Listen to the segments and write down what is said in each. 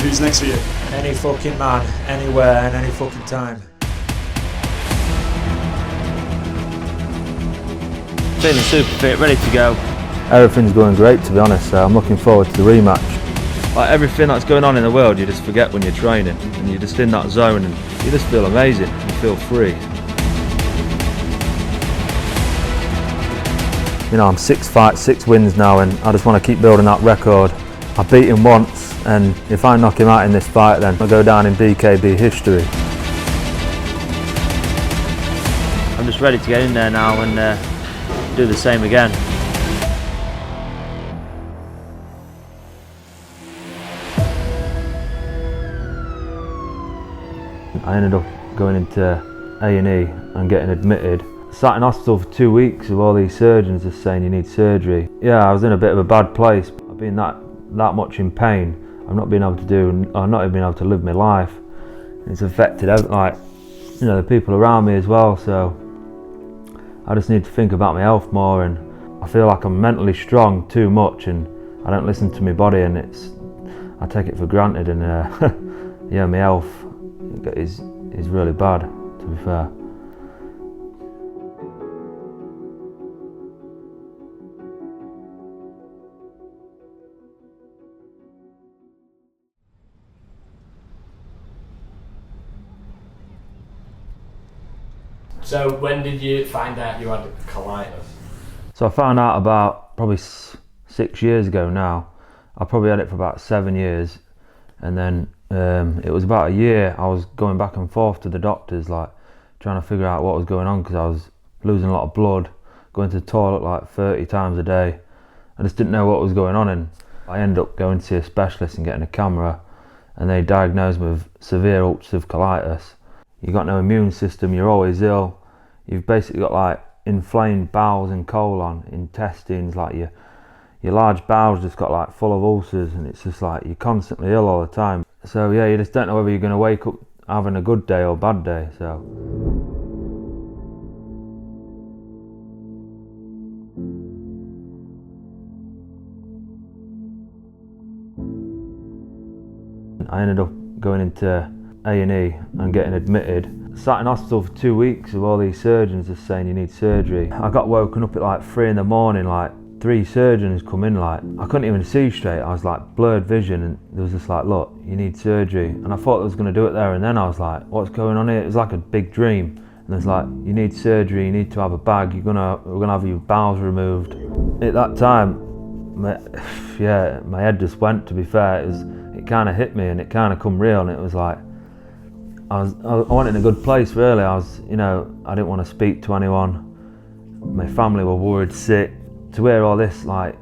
Who's next for you? Any fucking man, anywhere and any fucking time. Feeling super fit, ready to go. Everything's going great, to be honest, so I'm looking forward to the rematch. Like everything that's going on in the world, you just forget when you're training, and you're just in that zone, and you just feel amazing. You feel free. You know, I'm 6 fights, 6 wins now, and I just want to keep building that record. I beat him once, and if I knock him out in this fight, then I'll go down in BKB history. I'm just ready to get in there now and do the same again. I ended up going into A&E and getting admitted. Sat in hospital for 2 weeks with all these surgeons just saying you need surgery. Yeah, I was in a bit of a bad place. I've been that much in pain. I've not been able to live my life. It's affected, like, you know, the people around me as well. So I just need to think about my health more, and I feel like I'm mentally strong too much, and I don't listen to my body, and I take it for granted, and yeah, my health is really bad, to be fair. So when did you find out you had colitis? So I found out about probably 6 years ago now. I probably had it for about 7 years, and then it was about a year I was going back and forth to the doctors, like trying to figure out what was going on, because I was losing a lot of blood, going to the toilet like 30 times a day. I just didn't know what was going on, and I ended up going to see a specialist and getting a camera, and they diagnosed me with severe ulcerative colitis. You've got no immune system, you're always ill. You've basically got like inflamed bowels and colon, intestines, like your large bowels just got like full of ulcers, and it's just like you're constantly ill all the time. So yeah, you just don't know whether you're going to wake up having a good day or bad day. So I ended up going into A&E and getting admitted. Sat in hospital for 2 weeks with all these surgeons just saying you need surgery. I got woken up at like 3 in the morning, like 3 surgeons come in, like I couldn't even see straight. I was like blurred vision, and there was just like, look, you need surgery. And I thought I was going to do it there and then. I was like, what's going on here? It was like a big dream. And there's like, you need surgery, you need to have a bag, we're gonna have your bowels removed. At that time, my head just went, to be fair. It kind of hit me, and it kind of come real, and it was like, I wasn't in a good place really. I didn't want to speak to anyone. My family were worried sick. To hear all this, like,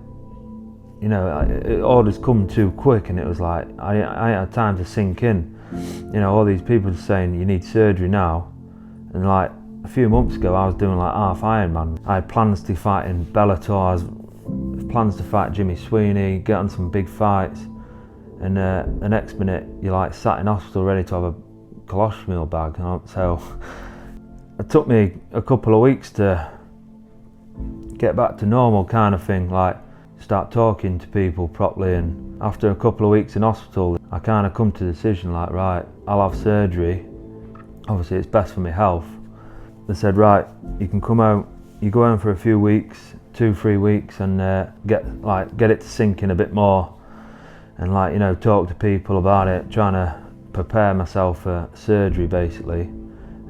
you know, it all just come too quick, and it was like, I ain't had time to sink in. You know, all these people saying you need surgery now. And like a few months ago, I was doing like half Ironman. I had plans to fight in Bellator, I had plans to fight Jimmy Sweeney, get on some big fights. And the next minute, you're like sat in hospital ready to have a colostomy bag. So it took me a couple of weeks to get back to normal, kind of thing, like start talking to people properly. And after a couple of weeks in hospital, I kind of come to the decision like, right, I'll have surgery. Obviously it's best for my health. They said, right, you can come out, you go home for a few weeks, 2-3 weeks, and get it to sink in a bit more, and like, you know, talk to people about it, trying to prepare myself for surgery basically.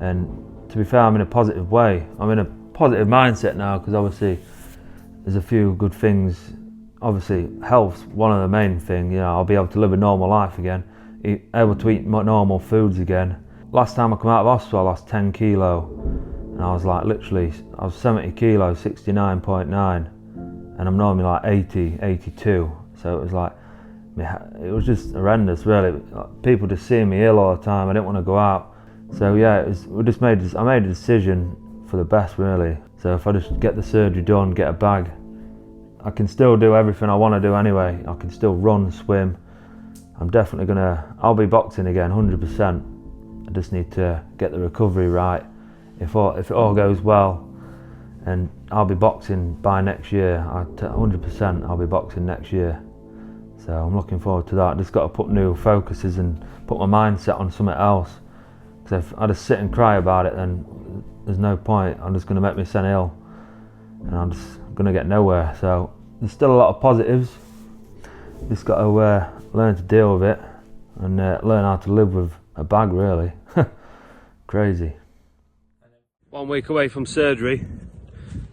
And to be fair, I'm in a positive way. I'm in a positive mindset now, because obviously there's a few good things. Obviously health's one of the main things. You know, I'll be able to live a normal life again, able to eat normal foods again. Last time I come out of hospital, I lost 10 kilo, and I was like, literally, I was 70 kilos, 69.9, and I'm normally like 80, 82. So it was like, it was just horrendous really. People just seeing me ill all the time. I didn't want to go out. So yeah, I made a decision for the best really. So if I just get the surgery done, get a bag, I can still do everything I want to do anyway. I can still run, swim. I'll be boxing again 100%. I just need to get the recovery right. If it all goes well, and I'll be boxing by next year. 100% I'll be boxing next year. So I'm looking forward to that. Just got to put new focuses and put my mindset on something else. Because if I just sit and cry about it, then there's no point. I'm just going to make myself ill, and I'm just going to get nowhere. So there's still a lot of positives. Just got to learn to deal with it and learn how to live with a bag, really. Crazy. 1 week away from surgery.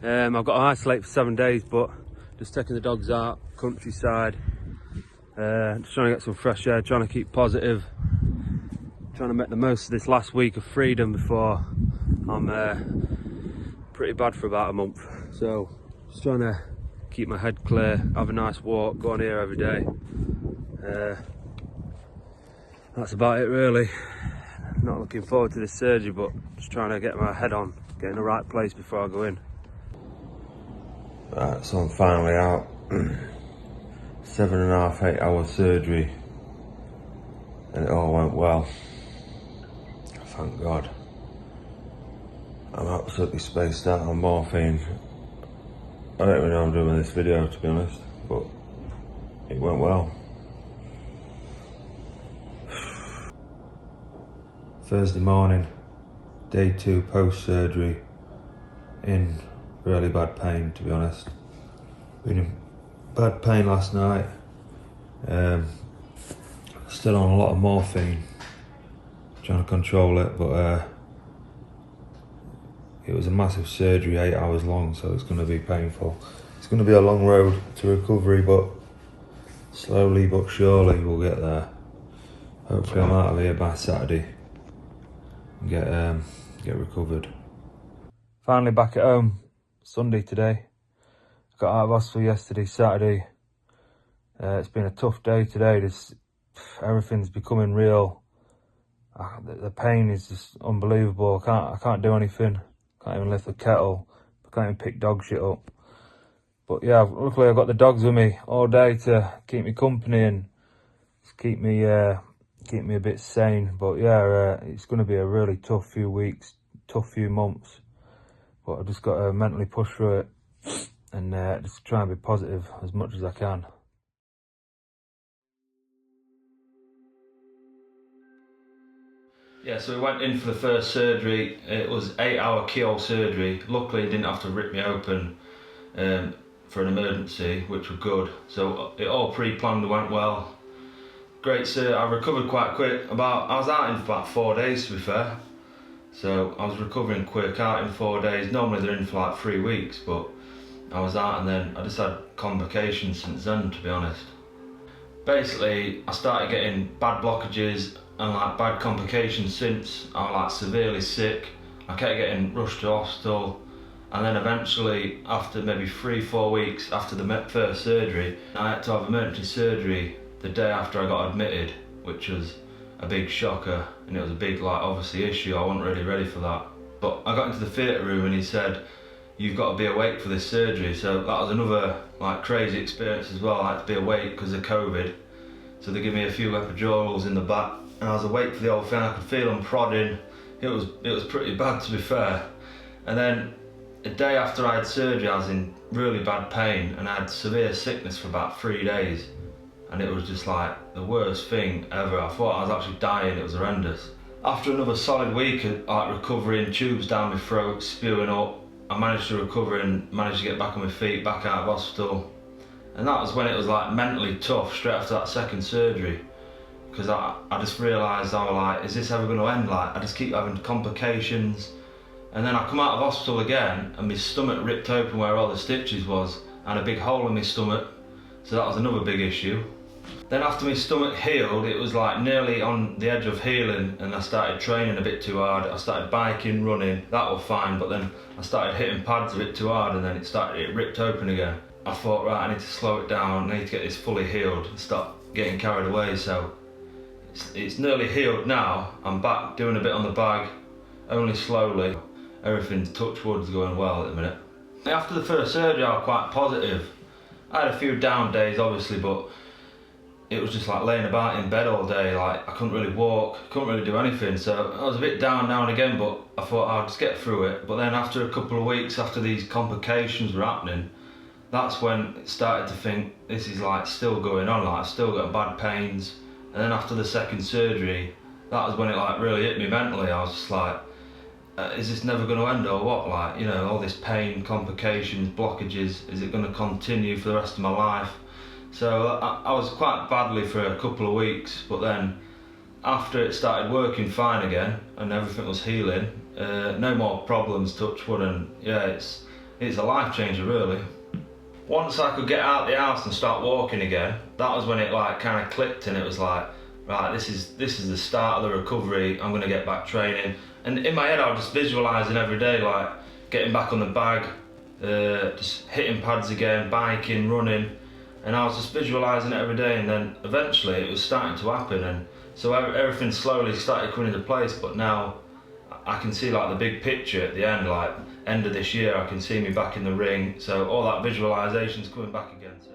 I've got to isolate for 7 days, but just taking the dogs out, countryside, just trying to get some fresh air, trying to keep positive, trying to make the most of this last week of freedom before I'm pretty bad for about a month. So just trying to keep my head clear, have a nice walk, go on here every day. That's about it, really. Not looking forward to this surgery, but just trying to get my head on, get in the right place before I go in. Right, so I'm finally out. 7.5, 8 hour surgery, and it all went well. Thank God. I'm absolutely spaced out on morphine. I don't even know what I'm doing with this video, to be honest, but it went well. Thursday morning, day 2 post-surgery, in really bad pain, to be honest. Been in bad pain last night. Still on a lot of morphine, trying to control it, but it was a massive surgery, 8 hours long, so it's going to be painful. It's going to be a long road to recovery, but slowly but surely we'll get there. Hopefully I'm out of here by Saturday and get recovered. Finally back at home, Sunday today. Got out of hospital yesterday, Saturday. It's been a tough day today. Everything's becoming real. The pain is just unbelievable. I can't do anything. Can't even lift the kettle. I can't even pick dog shit up. But yeah, luckily I've got the dogs with me all day to keep me company and just keep me a bit sane. But yeah, it's going to be a really tough few weeks, tough few months. But I've just got to mentally push through it and just try and be positive as much as I can. Yeah, so we went in for the first surgery. It was 8-hour keyhole surgery. Luckily, he didn't have to rip me open for an emergency, which was good. So it all pre-planned, went well. Great, sir. I recovered quite quick. I was out in for about 4 days, to be fair. So I was recovering quick, out in 4 days. Normally they're in for like 3 weeks, but I was out and then I just had complications since then, to be honest. Basically, I started getting bad blockages and like bad complications since. I was like severely sick. I kept getting rushed to hospital, and then eventually, after maybe 3-4 weeks after the first surgery, I had to have emergency surgery the day after I got admitted, which was a big shocker, and it was a big, like, obviously issue. I wasn't really ready for that. But I got into the theatre room and he said, "You've got to be awake for this surgery." So that was another like crazy experience as well. I had to be awake because of COVID. So they gave me a few epidurals in the back, and I was awake for the whole thing. I could feel them prodding. It was pretty bad, to be fair. And then a day after I had surgery, I was in really bad pain and I had severe sickness for about 3 days. And it was just like the worst thing ever. I thought I was actually dying. It was horrendous. After another solid week of like recovering, tubes down my throat, spewing up, I managed to recover and managed to get back on my feet, back out of hospital. And that was when it was like mentally tough, straight after that second surgery. Because I just realised, I was like, is this ever going to end? Like, I just keep having complications. And then I come out of hospital again and my stomach ripped open where all the stitches was, and a big hole in my stomach. So that was another big issue. Then after my stomach healed, it was like nearly on the edge of healing, and I started training a bit too hard. I started biking, running, that was fine, but then I started hitting pads a bit too hard and then it ripped open again. I thought, right, I need to slow it down, I need to get this fully healed and stop getting carried away. So it's nearly healed now. I'm back doing a bit on the bag, only slowly. Everything's touch wood's going well at the minute. After the first surgery, I was quite positive. I had a few down days, obviously, but it was just like laying about in bed all day. Like, I couldn't really walk, couldn't really do anything. So I was a bit down now and again, but I thought I'd just get through it. But then after a couple of weeks, after these complications were happening, that's when it started to think, this is like still going on, like I've still got bad pains. And then after the second surgery, that was when it like really hit me mentally. I was just like, is this never going to end or what? Like, you know, all this pain, complications, blockages, is it going to continue for the rest of my life? So I was quite badly for a couple of weeks, but then after it started working fine again and everything was healing, no more problems, touch wood, and yeah, it's a life changer really. Once I could get out of the house and start walking again, that was when it like kind of clicked, and it was like, right, this is the start of the recovery. I'm going to get back training. And in my head I was just visualising every day, like getting back on the bag, just hitting pads again, biking, running, and I was just visualising it every day. And then eventually it was starting to happen, and so everything slowly started coming into place. But now I can see like the big picture at the end, like end of this year I can see me back in the ring, so all that visualisation's coming back again. So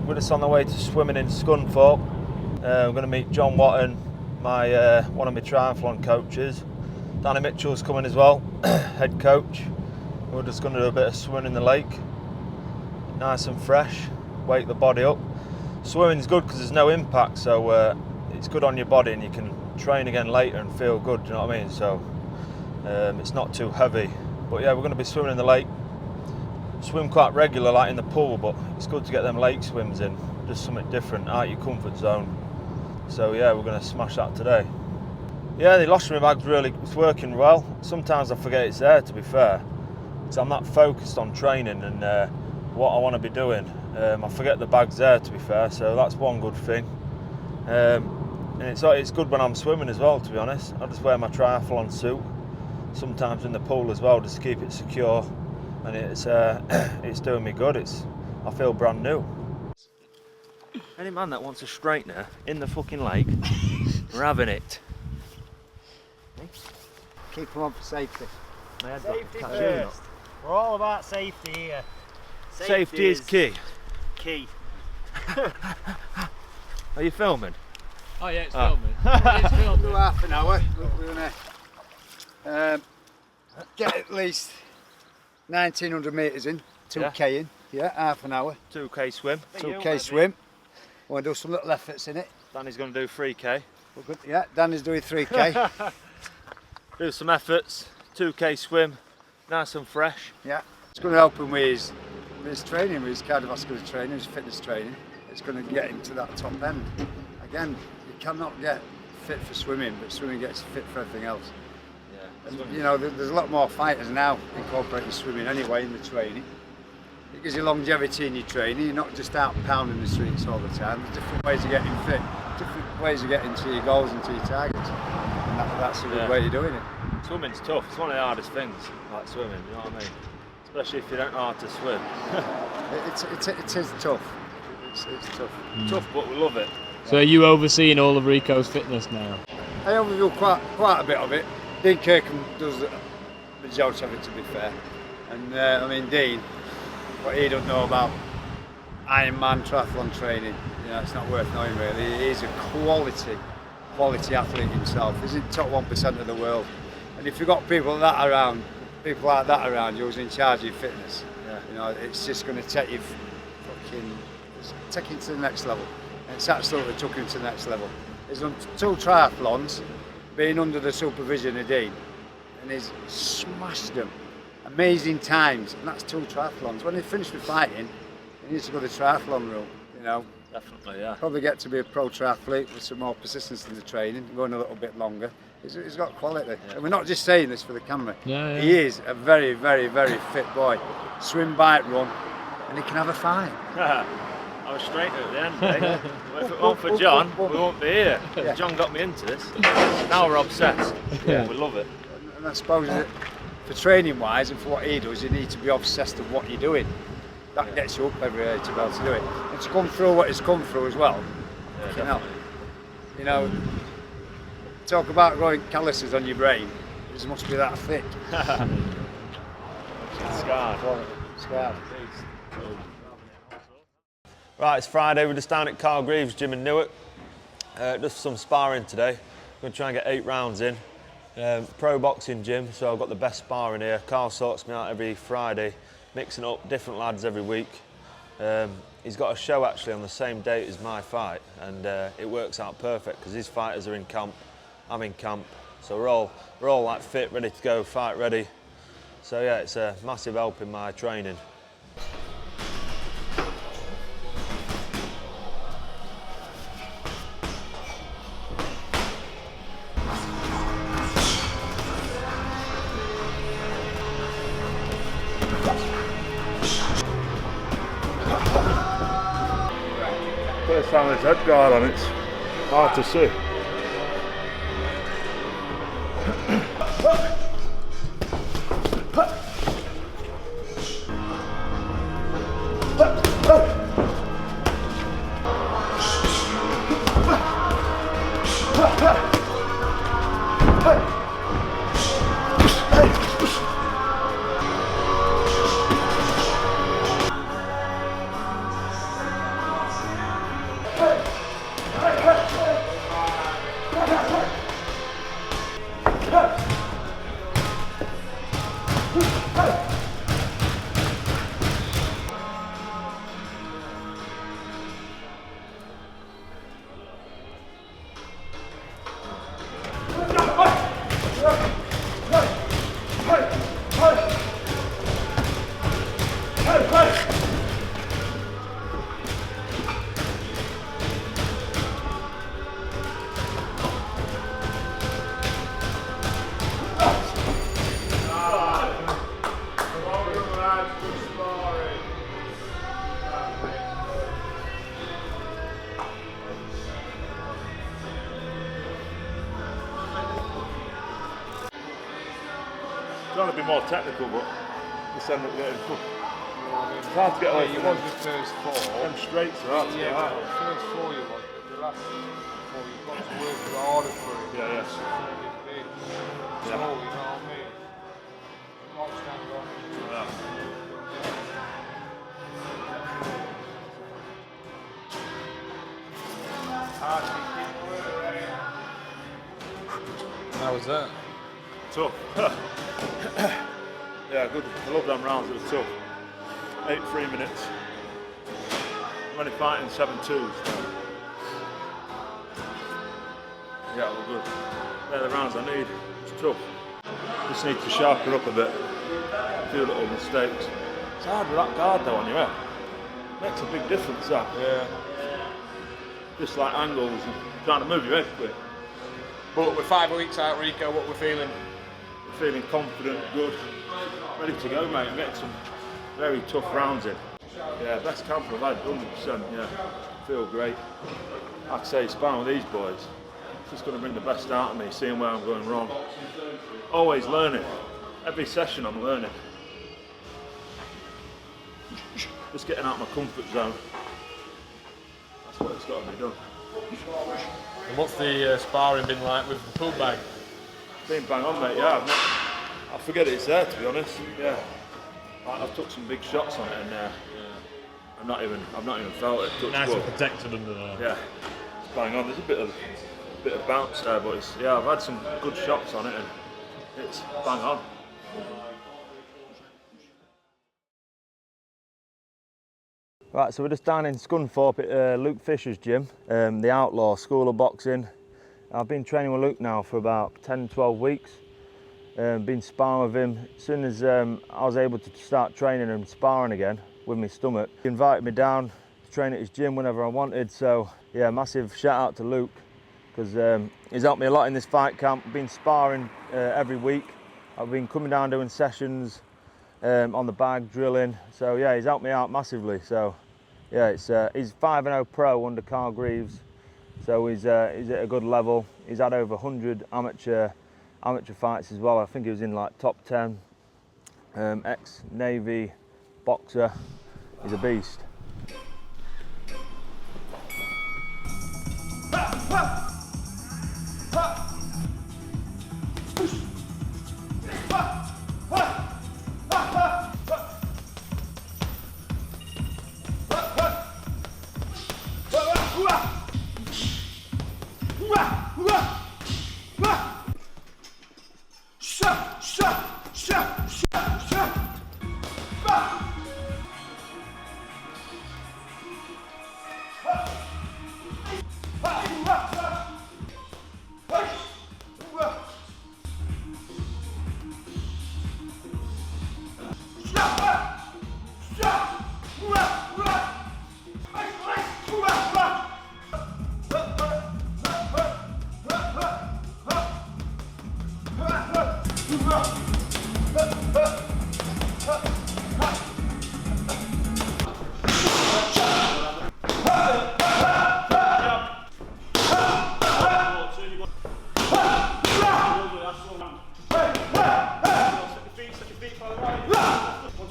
we're just on the way to swimming in Scunthorpe. We're going to meet John Watton, my one of my triathlon coaches. Danny Mitchell's coming as well, head coach. We're just going to do a bit of swimming in the lake, nice and fresh, wake the body up. Swimming's good because there's no impact, so it's good on your body, and you can train again later and feel good, do you know what I mean? So it's not too heavy. But yeah, we're going to be swimming in the lake. Swim quite regular, like in the pool, but it's good to get them lake swims in, just something different, out of your comfort zone. So yeah, we're going to smash that today. Yeah, the ostomy bag's really, it's working well. Sometimes I forget it's there, to be fair, because I'm not focused on training and what I want to be doing. I forget the bag's there, to be fair, so that's one good thing. And it's good when I'm swimming as well, to be honest. I just wear my triathlon suit, sometimes in the pool as well, just to keep it secure, and it's doing me good. I feel brand new. Any man that wants a straightener in the fucking lake, we're having it. Keep them on for safety. Safety first. We're all about safety here. Safety is key. Key. Are you filming? Oh yeah, it's filming. It's filming. Do half an hour. We're going to get at least 1900 metres in, 2k in. Yeah, half an hour. 2k swim. 2k swim. Want to do some little efforts in it. Danny's going to do 3k. We're good. Yeah, Danny's doing 3k. Do some efforts. 2k swim. Nice and fresh. Yeah. It's going to help him with his training, with his cardiovascular training, his fitness training. It's going to get him to that top end. Again, you cannot get fit for swimming, but swimming gets fit for everything else. Yeah. And, you know, there's a lot more fighters now incorporating swimming anyway in the training. It gives you longevity in your training. You're not just out pounding the streets all the time. There's different ways of getting fit, different ways of getting to your goals and to your targets. And that's a good way of doing it. Swimming's tough. It's one of the hardest things, like swimming, you know what I mean? Especially if you don't know how to swim. It is tough. It's tough. Tough, but we love it. So are you overseeing all of Rico's fitness now? I overview quite a bit of it. Dean Kirkham does the majority of it, to be fair. And I mean, Dean, what he don't know about Ironman triathlon training, you know, it's not worth knowing really. He's a quality athlete himself. He's in the top 1% of the world. And if you've got people like that around you who's in charge of your fitness, you know, it's just going to take you to the next level. And it's absolutely took him to the next level. He's done 2 triathlons, being under the supervision of Dean, and he's smashed them. Amazing times, and that's 2 triathlons. When he finished with fighting, he needs to go the triathlon route, you know. Definitely, yeah. Probably get to be a pro triathlete with some more persistence in the training, going a little bit longer. He's got quality. Yeah. And we're not just saying this for the camera. Yeah. He is a very, very, very fit boy. Swim, bike, run, and he can have a fight. I was straight at the end, eh? If it weren't for John, we won't be here. Yeah. John got me into this. Now we're obsessed. Yeah. We love it. And I suppose that for training wise and for what he does, you need to be obsessed with what you're doing. That gets you up every day to be able to do it. And to come through what he's come through as well. You know, talk about growing calluses on your brain. It must be that thick. Scarred. Right, it's Friday. We're just down at Carl Greaves Gym in Newark. Just some sparring today. We're going to try and get 8 rounds in. Pro boxing gym, so I've got the best sparring here. Carl sorts me out every Friday, mixing up different lads every week. He's got a show actually on the same date as my fight, and it works out perfect because his fighters are in camp, I'm in camp, so we're all like fit, ready to go, fight ready. So yeah, it's a massive help in my training. First time there's head guard on, it's hard to see. Trying to be more technical, but just end up getting fucked. It's hard to get away from them. The first four. Them straights are hard to get out. The first four you want, but the last four you've got to work harder for it. Yeah, yeah. So, you know what I mean? Not stand on. How was that? Tough. Yeah, good. I love them rounds, it was tough. 8 3 minutes. I'm only fighting 7-2s. So. Yeah, we're good. They're the rounds I need. It's tough. Just need to sharpen up a bit. A few little mistakes. It's hard with that guard though on your head. Makes a big difference, that. Yeah. Just like angles and trying to move your head quick. But we're 5 weeks out, Rico, what we're feeling? We're feeling confident, good, ready to go, mate, and get some very tough rounds in. Yeah, best camp I've had, 100%, yeah. Feel great. Like I say, sparring with these boys, it's just going to bring the best out of me, seeing where I'm going wrong. Always learning. Every session I'm learning. Just getting out of my comfort zone. That's what it's got to be done. And what's the sparring been like with the pool bag? Been bang on, mate, yeah. I forget it's there, to be honest. Yeah. I've took some big shots on it and I've not even felt it. Nice and protected under there. Yeah, it's bang on. There's a bit of bounce there, but I've had some good shots on it and it's bang on. Right, so we're just down in Scunthorpe at Luke Fisher's gym, the Outlaw School of Boxing. I've been training with Luke now for about 10-12 weeks. Been sparring with him. As soon as I was able to start training and sparring again with my stomach, he invited me down to train at his gym whenever I wanted. So yeah, massive shout out to Luke, because he's helped me a lot in this fight camp. I've been sparring every week. I've been coming down doing sessions on the bag, drilling. So yeah, he's helped me out massively. So yeah, he's 5-0 pro under Carl Greaves. So he's at a good level. He's had over 100 amateur fights as well. I think he was in like top 10. Ex-Navy boxer. He's a beast.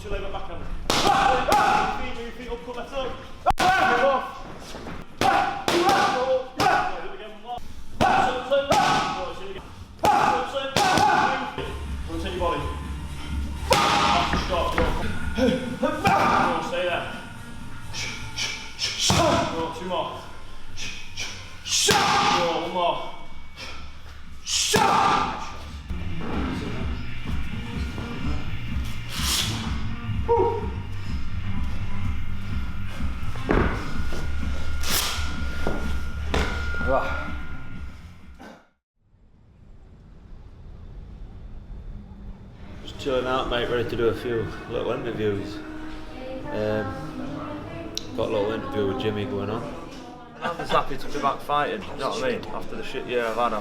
your leg back on. Move your feet up, cut left up. Move off. Rotate your body. Stop. Stay there. Two more. One more. Just chilling out, mate, ready to do a few little interviews. Got a little interview with Jimmy going on. I'm just happy to be back fighting, you know what I mean? After the shit year I've had,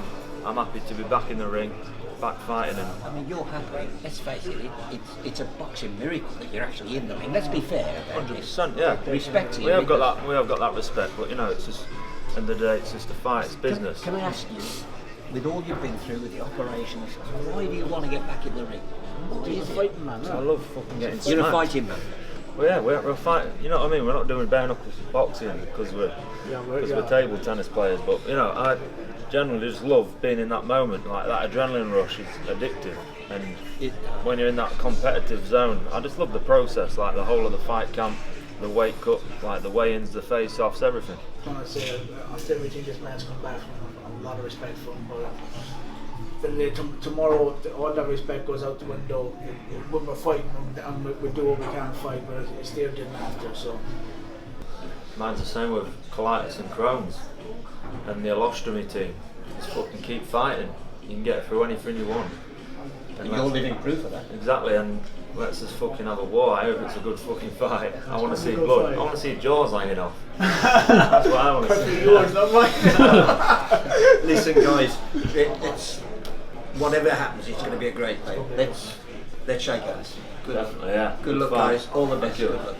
I'm happy to be back in the ring, back fighting. I mean, you're happy. Let's face it, it's a boxing miracle that you're actually in the ring. Let's be fair. 100%, yeah. Respect to you. We have got that respect, but you know, it's just, end of the day, it's just a fight, it's business. Can I ask you, with all you've been through, with the operations, why do you want to get back in the ring? What is it? Fighting man, I love fucking getting smacked. You're a fighting man. Well, yeah, we're fighting. You know what I mean? We're not doing bare knuckles boxing because we're table tennis players. But you know, I generally just love being in that moment. Like that adrenaline rush is addictive, and when you're in that competitive zone, I just love the process. Like the whole of the fight camp, the weight cut, like the weigh-ins, the face-offs, everything. I want to say, after everything this man's come back from, a lot of respect for him. But tomorrow, all that respect goes out the window. When we're fighting, and we do what we can to fight, but it still didn't have to. So. Mine's the same with colitis and Crohn's, and the Ulcerative team. Just fucking keep fighting. You can get through anything you want. And you're living proof of that. Exactly, and let's just fucking have a war. I hope it's a good fucking fight. I want to see blood. I want to see jaws hanging off. That's what I want to see. Yours, not mine. Listen, guys, it's whatever happens, it's going to be a great fight. Let's shake hands. Good luck. Yeah. Good luck, guys. All the best. Good luck.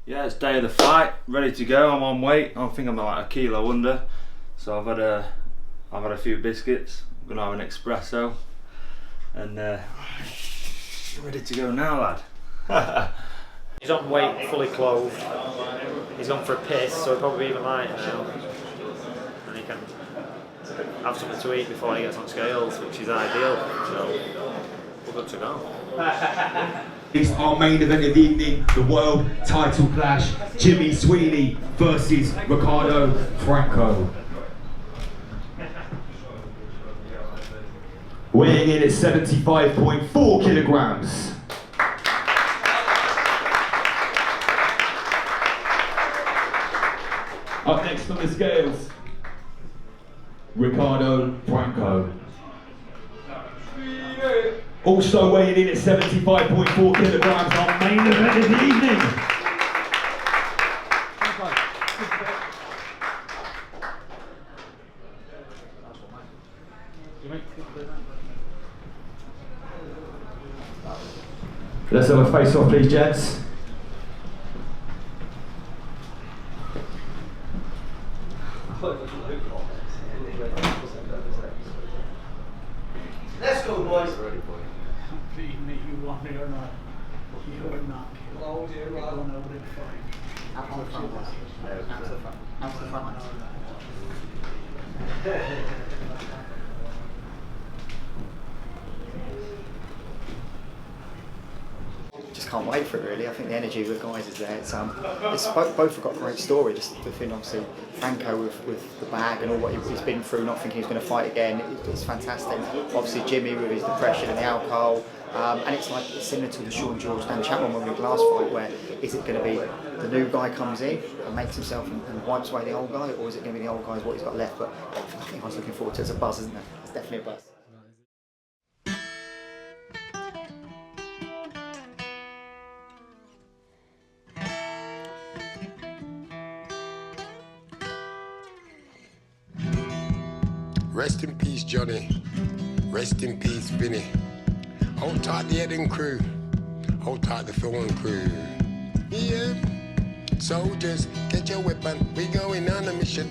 Yeah, it's day of the fight. Ready to go. I'm on weight. I think I'm like a kilo under. So I've had a few biscuits. I'm gonna have an espresso, and ready to go now, lad. He's on weight, fully clothed. He's gone for a piss, so he'll probably be even lighter now. And he can have something to eat before he gets on scales, which is ideal. So we're good to go. It's our main event of the evening, the world title clash. Jimmy Sweeney versus Rico Franco. Weighing in at 75.4 kilograms. Up next on the scales, Rico Franco. Also weighing in at 75.4 kilograms, our main event of the evening. Let's have a face-off, please, gents. Let's go, boys. You want me or not? You or not? Oh, dear, going over it fine. Out the front. Out the front. Just can't wait for it, really. I think the energy with the guys is there. It's both have got a great story. The thing, obviously, Franco with the bag and all what he's been through, not thinking he's going to fight again, it's fantastic. Obviously, Jimmy with his depression and the alcohol, and it's similar to the Sean George Dan Chapman when we were last fight, where is it going to be the new guy comes in and makes himself and wipes away the old guy, or is it going to be the old guy's what he's got left? But I think I was looking forward to it. It's a buzz, isn't it? It's definitely a buzz. Rest in peace, Johnny. Rest in peace, Vinny. Hold tight the Eden crew. Hold tight the film crew. Yeah. Soldiers, get your weapon. We going on a mission.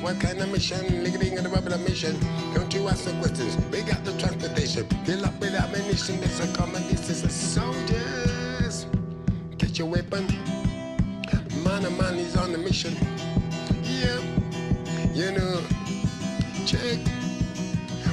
What kind of mission? Ligging in the rubber mission. Don't you ask the questions. We got the transportation. Fill up with ammunition. That's a common. This is a soldier. get your weapon. Man, a man is on a mission. Yeah, you know, check.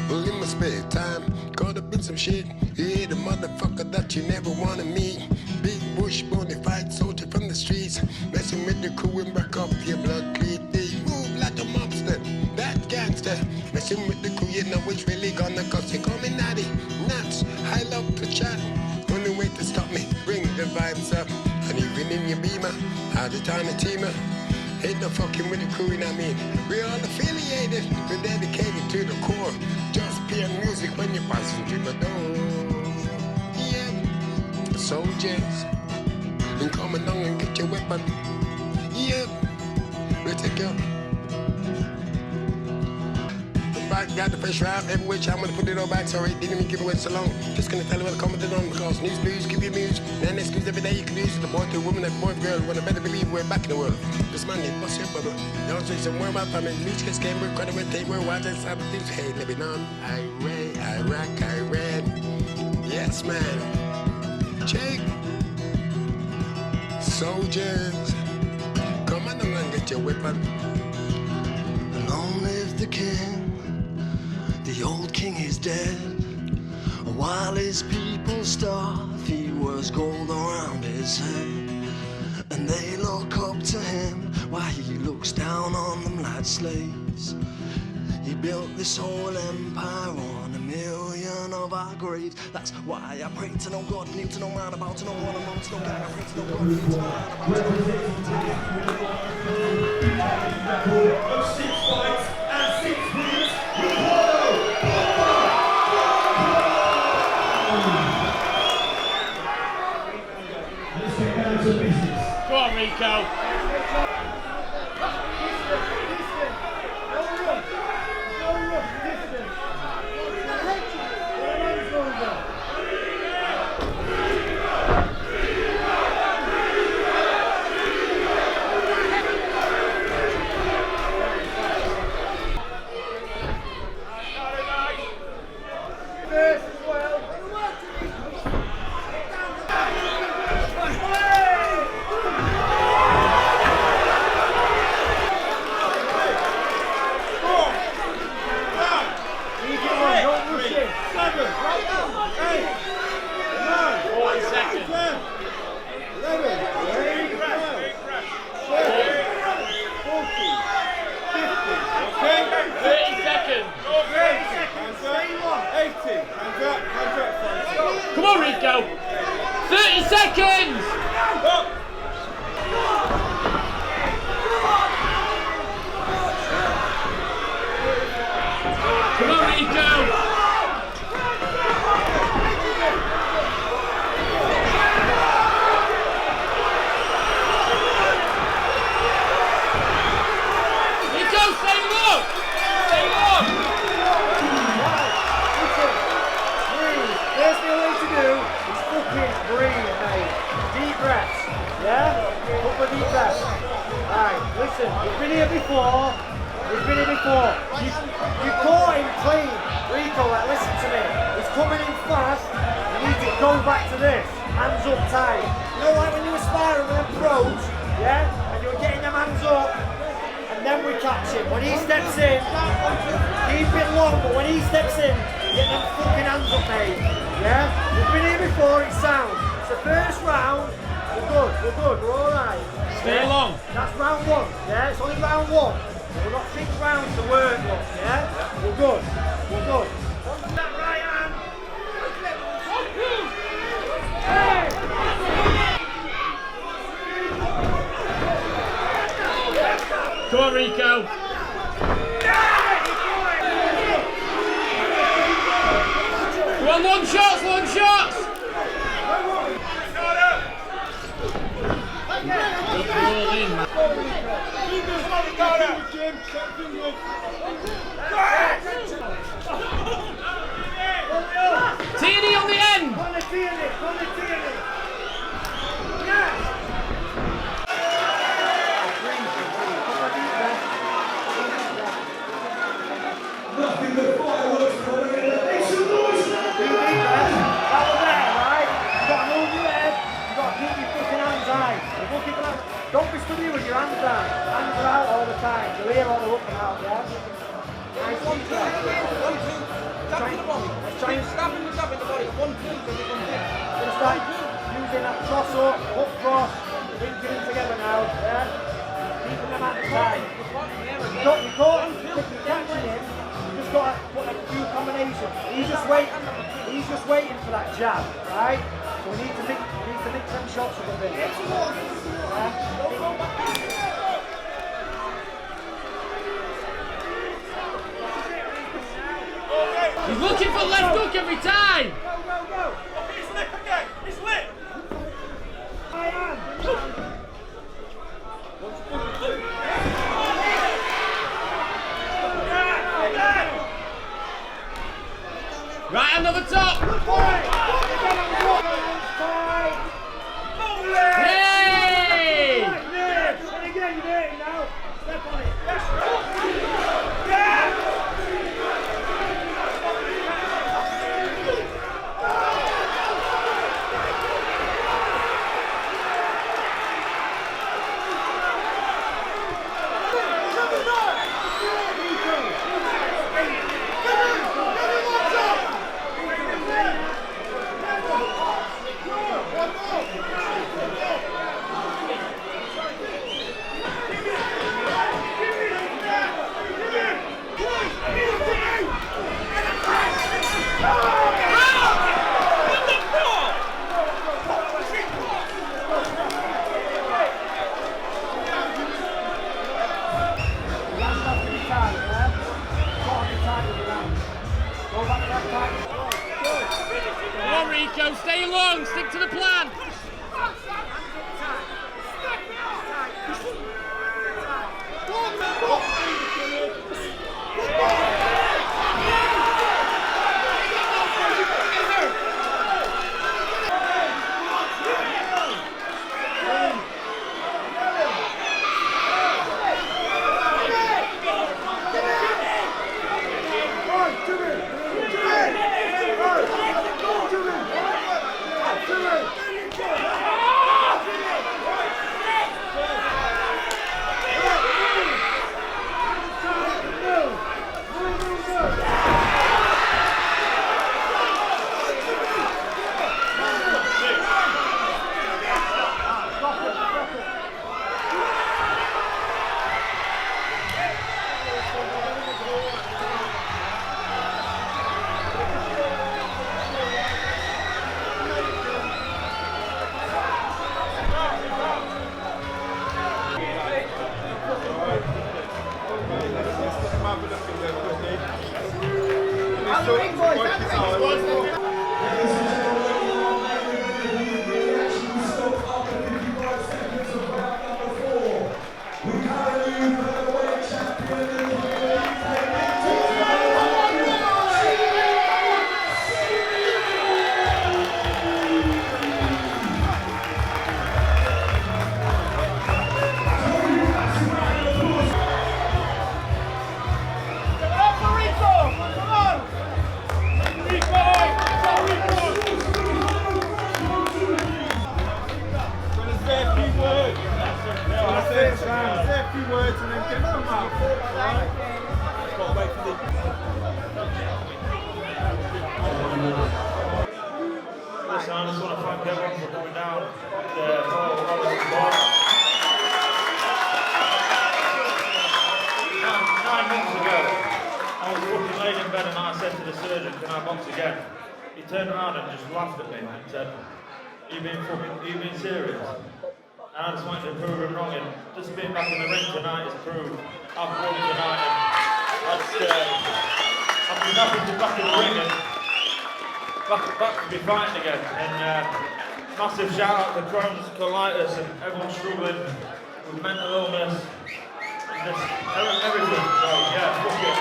Well, in my spare time, caught up in some shit. Yeah, the motherfucker that you never wanna meet. Big bush, bonafide soldier from the streets. Messing with the crew and back up your blood clean. They move like a mobster, that gangster. Messing with the crew, you know it's really gonna cost you. Call me naughty, nuts, I love to chat. Only way to stop me, bring the vibes up. And even in your beamer, how the tiny teamer. Ain't no fucking with the crew, you know what I mean? We're all affiliated, we're dedicated to the core. Just play music when you're passing through the door. Yeah, soldiers, and come along and get your weapon. Yeah, we'll take care. Got the fresh rap every which I'm gonna put it all back. Sorry, didn't even give it away so long. Just gonna tell you what I commented on because news, blues, give you news. And excuse every day you can use the boy to a woman, that boy to girl. When I better believe we're back in the world. This man, what's your brother? Don't say some more about family. News case game, we're credit, they were watching some things. Hey, Lebanon, Iraq, Iran. Yes, man. Check. Soldiers, come on and get your weapon. Long live the king. The old king is dead. While his people starve, he was gold around his head. And they look up to him while he looks down on them like slaves. He built this whole empire on 1,000,000 of our graves. That's why I pray to no God, kneel to no man, about to no one, among to no gang. I pray to no God, kneel to no man, about to no one. 6 fights and 6 wins. Go on, Rico. Come on, Rico! 30 seconds! Come on, Rico! Listen, we've been here before. You caught him clean. Rico, like, listen to me. He's coming in fast. You need to go back to this. Hands up tight. You know, like when you were sparring with them pros, yeah? And you were getting them hands up, and then we catch him. When he steps in, keep it long, but when he steps in, get them fucking hands up, mate. Yeah? We've been here before, it's sound. It's the first round. We're good, we're alright. Stay long. That's round 1, yeah? It's only round 1. We've got 6 rounds to work, look, yeah? We're good. Onto that right hand. Come on, Rico. Come on, long shots! Tierney on the end! Nothing but fireworks, make some noise! That was there, right? You got to move your head, you got to keep your fucking hands out. time. You'll hear all the up and out, yeah? Nice one, try. 1, 2, tap in the body. Try and stab in the body. 1, 2, so we can pick. We're going to start using that cross up cross, linking them together now, yeah? Keeping them at the time. You can't keep catching him. You just got to put a few combinations. He's just waiting for that jab, right? So we need to mix them shots up a bit. Yeah? He's looking for left hook every time! Go! Okay, it's lit again! It's lit! I am! Right on the top! Yay! And again, you're there now. Step on it. Come on, Rico, stay long, stick to the plan. Listen, I just want to thank everyone for coming down. Nine months ago, I was fucking laid in bed and I said to the surgeon, can I box again? He turned around and just laughed at me and said, you been serious? And I just wanted to prove him wrong, and just being back in the ring tonight is proved. I've won tonight, and I'm just happy to be back in the ring and back to be fighting again. And massive shout out to Crohn's Colitis and everyone struggling with mental illness and just everything. So yeah, fuck it.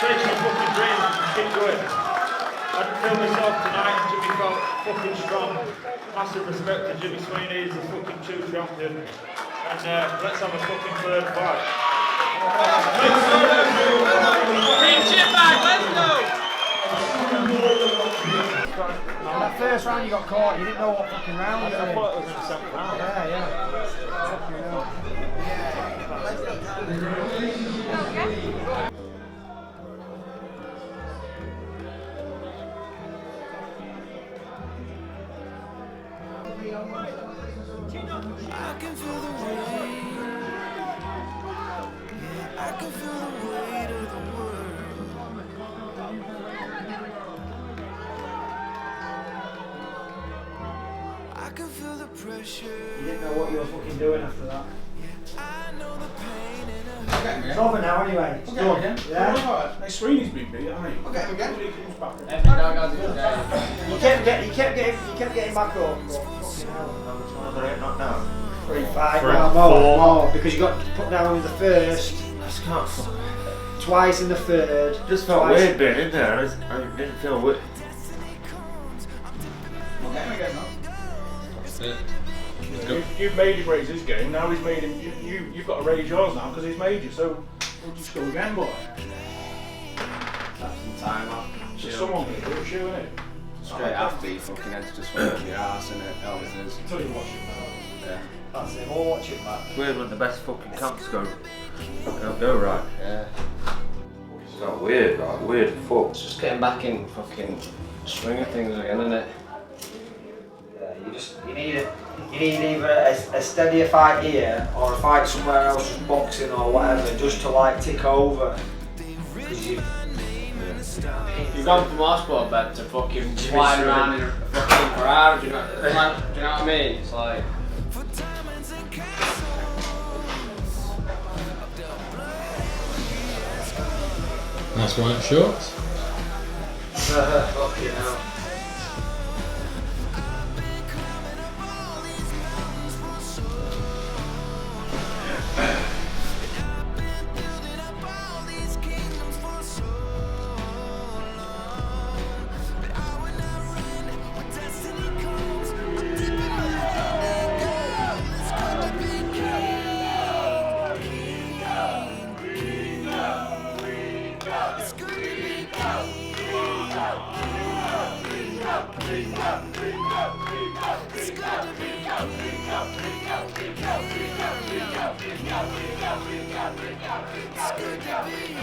Chase your fucking dreams and keep going. I didn't feel myself tonight and Jimmy felt fucking strong. Massive respect to Jimmy Sweeney, he's a fucking true champion. And let's have a fucking third fight. Team chip back, let's go! In that first round you got caught, you didn't know what fucking round you were in. I thought it was in the 7th round. Yeah. Fucking hell. I can feel the rain. I can feel the weight of the world. I can feel the pressure. You didn't know what you were fucking doing after that. I know the pain in a It's over now anyway. It's done. Yeah? Nice Sweeney's been beat, aren't he? Okay, again. He comes back. Every dog has a good day. You kept getting back up. Fucking hell. Another 8 knocked down. 3, 5, 3, more, because you got put down in the first, I just can't fuck. twice in the third. Just felt twice. weird being in there. I didn't feel weird. Okay, again, no. That's it. You've made him raise his game, now he's made him, you've got to raise yours now because he's made you, so we'll just go again, boy. That's some time off. So someone can do it, isn't it? Straight after you fucking head just went up your ass and it always is. Until you watch it now. Yeah. That's it, we'll watch it back. Weird when the best fucking camps go. They don't go right. Yeah. It's not weird, like weird fuck. It's just getting back in fucking swing of things again, isn't it? Yeah, you need either a steadier fight here or a fight somewhere else, just boxing or whatever, just to like tick over. Because You've gone from hospital bed to fucking flying around in a fucking Ferrari, do you know what I mean? It's like... Nice white shorts. fucking hell. It's good to be